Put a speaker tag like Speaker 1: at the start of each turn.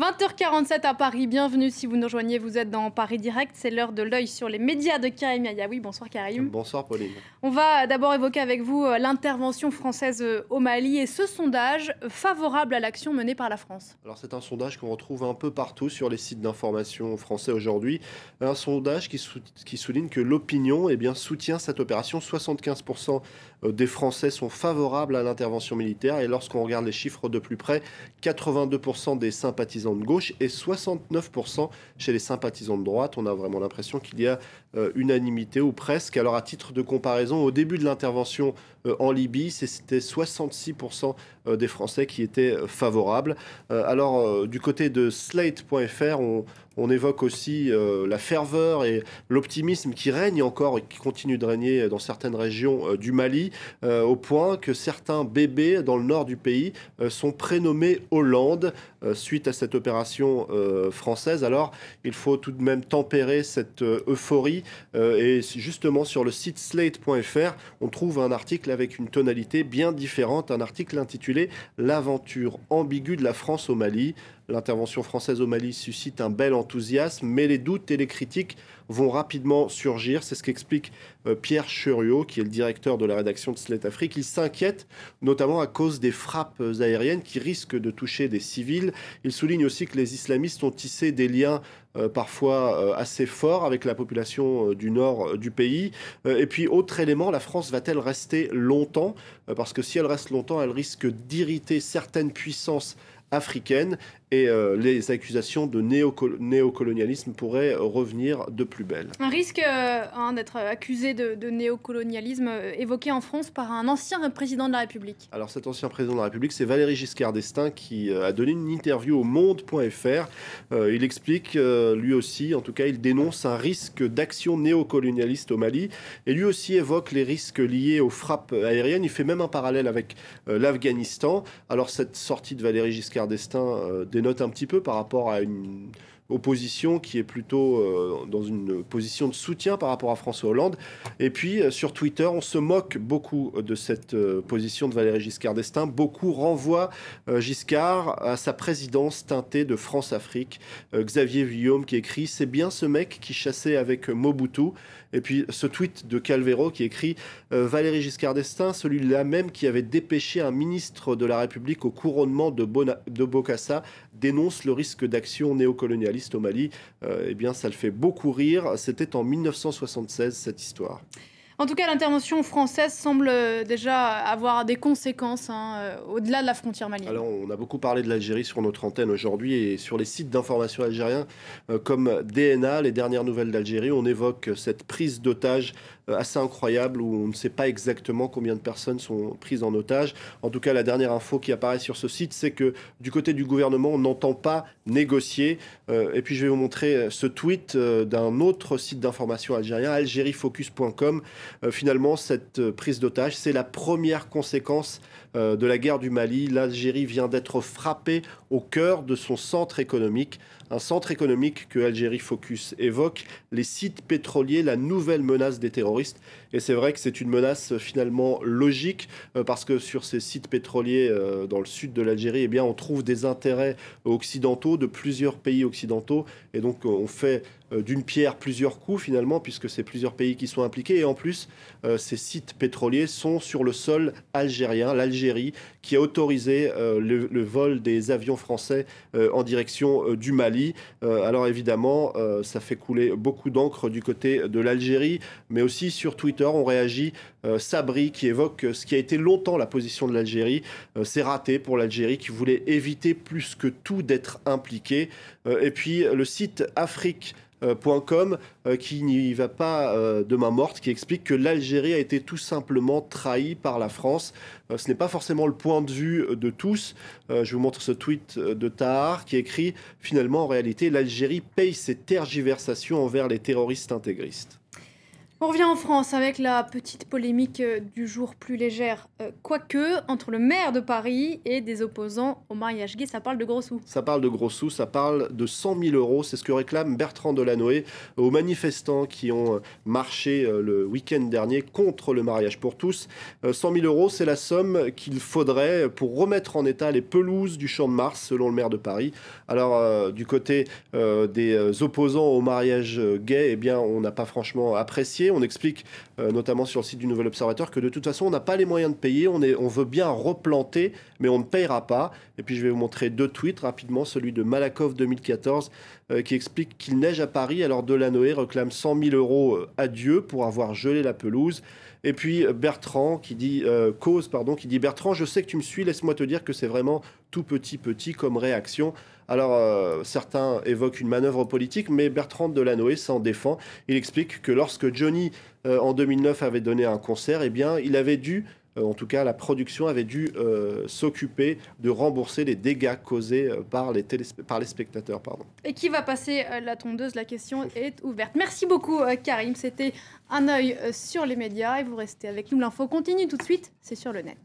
Speaker 1: 20h47 à Paris, bienvenue si vous nous rejoignez, vous êtes dans Paris Direct, c'est l'heure de l'œil sur les médias de Karim Yayaoui. Bonsoir Karim.
Speaker 2: Bonsoir Pauline.
Speaker 1: On va d'abord évoquer avec vous l'intervention française au Mali et ce sondage favorable à l'action menée par la France.
Speaker 2: Alors c'est un sondage qu'on retrouve un peu partout sur les sites d'information français aujourd'hui. Un sondage qui souligne que l'opinion soutient cette opération. 75% des Français sont favorables à l'intervention militaire et lorsqu'on regarde les chiffres de plus près, 82% des sympathisants de gauche et 69% chez les sympathisants de droite. On a vraiment l'impression qu'il y a unanimité ou presque. Alors à titre de comparaison, au début de l'intervention en Libye, c'était 66% des Français qui étaient favorables. Alors du côté de Slate.fr, on évoque aussi la ferveur et l'optimisme qui règne encore et qui continue de régner dans certaines régions du Mali, au point que certains bébés dans le nord du pays sont prénommés Hollande suite à cette opération française. Alors il faut tout de même tempérer cette euphorie et justement sur le site Slate.fr, on trouve un article avec une tonalité bien différente, un article intitulé « L'aventure ambiguë de la France au Mali ». L'intervention française au Mali suscite un bel enthousiasme, mais les doutes et les critiques vont rapidement surgir. C'est ce qu'explique Pierre Cheriot, qui est le directeur de la rédaction de Slate Afrique. Il s'inquiète notamment à cause des frappes aériennes qui risquent de toucher des civils. Il souligne aussi que les islamistes ont tissé des liens parfois assez forts avec la population du nord du pays. Et puis, autre élément, la France va-t-elle rester longtemps? Parce que si elle reste longtemps, elle risque d'irriter certaines puissances africaines et les accusations de néocolonialisme pourraient revenir de plus belle.
Speaker 1: Un risque d'être accusé de néocolonialisme évoqué en France par un ancien président de la République.
Speaker 2: Alors cet ancien président de la République, c'est Valéry Giscard d'Estaing qui a donné une interview au Monde.fr. Il explique, lui aussi, en tout cas, il dénonce un risque d'action néocolonialiste au Mali et lui aussi évoque les risques liés aux frappes aériennes. Il fait même un parallèle avec l'Afghanistan. Alors cette sortie de Valéry Giscard d'Estaing dénote un petit peu par rapport à une opposition qui est plutôt dans une position de soutien par rapport à François Hollande. Et puis sur Twitter, on se moque beaucoup de cette position de Valéry Giscard d'Estaing. Beaucoup renvoient Giscard à sa présidence teintée de France-Afrique. Xavier Vuillaume qui écrit « C'est bien ce mec qui chassait avec Mobutu ». Et puis ce tweet de Calvero qui écrit « Valéry Giscard d'Estaing, celui-là même qui avait dépêché un ministre de la République au couronnement de Bokassa, dénonce le risque d'action néocolonialiste au Mali ». Eh bien, ça le fait beaucoup rire. C'était en 1976, cette histoire.
Speaker 1: En tout cas, l'intervention française semble déjà avoir des conséquences au-delà de la frontière malienne.
Speaker 2: Alors, on a beaucoup parlé de l'Algérie sur notre antenne aujourd'hui et sur les sites d'information algériens comme DNA, les dernières nouvelles d'Algérie, on évoque cette prise d'otage assez incroyable où on ne sait pas exactement combien de personnes sont prises en otage. En tout cas, la dernière info qui apparaît sur ce site, c'est que du côté du gouvernement, on n'entend pas négocier. Et puis, je vais vous montrer ce tweet d'un autre site d'information algérien, algeriefocus.com. Finalement, cette prise d'otage, c'est la première conséquence de la guerre du Mali. L'Algérie vient d'être frappée au cœur de son centre économique. Un centre économique que Algérie Focus évoque, les sites pétroliers, la nouvelle menace des terroristes. Et c'est vrai que c'est une menace finalement logique parce que sur ces sites pétroliers dans le sud de l'Algérie, eh bien, on trouve des intérêts occidentaux de plusieurs pays occidentaux. Et donc on fait d'une pierre plusieurs coups finalement puisque c'est plusieurs pays qui sont impliqués. Et en plus, ces sites pétroliers sont sur le sol algérien, l'Algérie qui a autorisé le vol des avions français en direction du Mali. Alors évidemment, ça fait couler beaucoup d'encre du côté de l'Algérie, mais aussi sur Twitter, on réagit. Sabri qui évoque ce qui a été longtemps la position de l'Algérie. C'est raté pour l'Algérie qui voulait éviter plus que tout d'être impliqué. Et puis le site Afrique.com qui n'y va pas de main morte, qui explique que l'Algérie a été tout simplement trahie par la France. Ce n'est pas forcément le point de vue de tous. Je vous montre ce tweet de Tahar qui écrit « Finalement, en réalité, l'Algérie paye ses tergiversations envers les terroristes intégristes ».
Speaker 1: On revient en France avec la petite polémique du jour plus légère. Quoique, entre le maire de Paris et des opposants au mariage gay, ça parle de gros sous.
Speaker 2: Ça parle de gros sous, ça parle de 100 000 euros. C'est ce que réclame Bertrand Delanoë aux manifestants qui ont marché le week-end dernier contre le mariage pour tous. 100 000 euros, c'est la somme qu'il faudrait pour remettre en état les pelouses du Champ de Mars, selon le maire de Paris. Alors, du côté des opposants au mariage gay, eh bien, on n'a pas franchement apprécié. On explique, notamment sur le site du Nouvel Observateur, que de toute façon, on n'a pas les moyens de payer. On veut bien replanter, mais on ne payera pas. Et puis, je vais vous montrer 2 tweets rapidement. Celui de Malakoff 2014 qui explique qu'il neige à Paris. Alors, Delanoë réclame 100 000 euros à Dieu pour avoir gelé la pelouse. Et puis Bertrand qui dit qui dit Bertrand, je sais que tu me suis, laisse-moi te dire que c'est vraiment tout petit comme réaction. Alors certains évoquent une manœuvre politique, mais Bertrand Delanoë s'en défend. Il explique que lorsque Johnny en 2009 avait donné un concert, eh bien il avait dû en tout cas, la production avait dû s'occuper de rembourser les dégâts causés par les spectateurs. Pardon.
Speaker 1: Et qui va passer la tondeuse? La question est ouverte. Merci beaucoup, Karim. C'était un œil sur les médias et vous restez avec nous. L'info continue tout de suite, c'est sur le net.